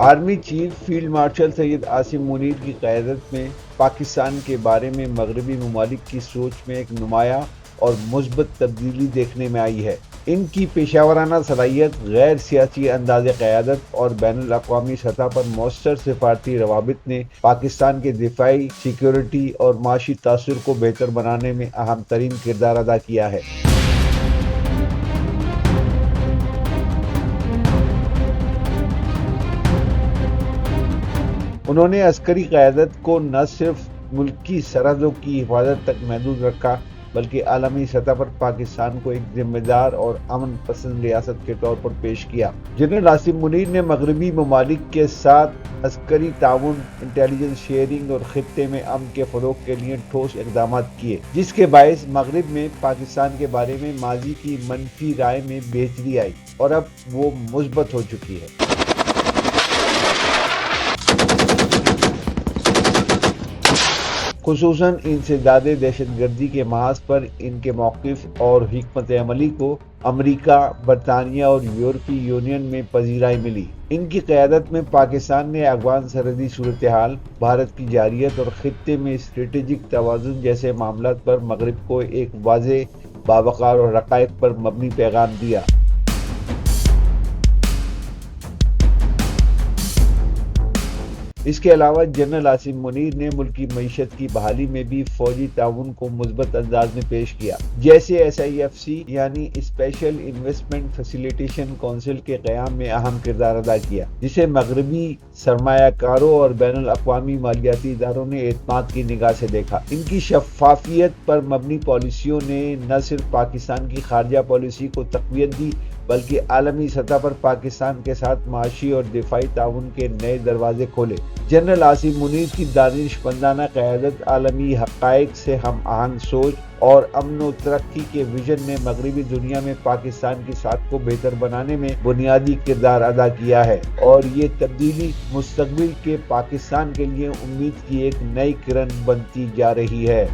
Army chief field marshal Syed Asim Munir کی قیادت میں پاکستان کے بارے میں مغربی ممالک کی سوچ میں ایک نمایاں اور مثبت تبدیلی دیکھنے میں آئی ہے۔ ان کی پیشہ ورانہ صلاحیت، غیر سیاسی انداز قیادت اور بین الاقوامی سطح پر مؤثر سفارتی روابط نے پاکستان کے دفاعی، سیکیورٹی اور معاشی تاثر کو بہتر بنانے میں اہم ترین کردار ادا کیا ہے۔ انہوں نے عسکری قیادت کو نہ صرف ملک کی سرحدوں کی حفاظت تک محدود رکھا بلکہ عالمی سطح پر پاکستان کو ایک ذمہ دار اور امن پسند ریاست کے طور پر پیش کیا۔ جنرل عاصم منیر نے مغربی ممالک کے ساتھ عسکری تعاون، انٹیلیجنس شیئرنگ اور خطے میں امن کے فروغ کے لیے ٹھوس اقدامات کیے، جس کے باعث مغرب میں پاکستان کے بارے میں ماضی کی منفی رائے میں بہتری آئی اور اب وہ مثبت ہو چکی ہے۔ خصوصاً انسداد دہشت گردی کے محاذ پر ان کے موقف اور حکمت عملی کو امریکہ، برطانیہ اور یورپی یونین میں پذیرائی ملی۔ ان کی قیادت میں پاکستان نے افغان سرحدی صورتحال، بھارت کی جارحیت اور خطے میں اسٹریٹجک توازن جیسے معاملات پر مغرب کو ایک واضح، باوقار اور حقائق پر مبنی پیغام دیا۔ اس کے علاوہ جنرل عاصم منیر نے ملکی معیشت کی بحالی میں بھی فوجی تعاون کو مثبت انداز میں پیش کیا، جیسے SIFC یعنی اسپیشل انویسٹمنٹ فیسیلیٹیشن کونسل کے قیام میں اہم کردار ادا کیا، جسے مغربی سرمایہ کاروں اور بین الاقوامی مالیاتی اداروں نے اعتماد کی نگاہ سے دیکھا۔ ان کی شفافیت پر مبنی پالیسیوں نے نہ صرف پاکستان کی خارجہ پالیسی کو تقویت دی بلکہ عالمی سطح پر پاکستان کے ساتھ معاشی اور دفاعی تعاون کے نئے دروازے کھولے۔ جنرل عاصم منیر کی دانشمندانہ قیادت، عالمی حقائق سے ہم آہنگ سوچ اور امن و ترقی کے ویژن نے مغربی دنیا میں پاکستان کی ساکھ کو بہتر بنانے میں بنیادی کردار ادا کیا ہے، اور یہ تبدیلی مستقبل کے پاکستان کے لیے امید کی ایک نئی کرن بنتی جا رہی ہے۔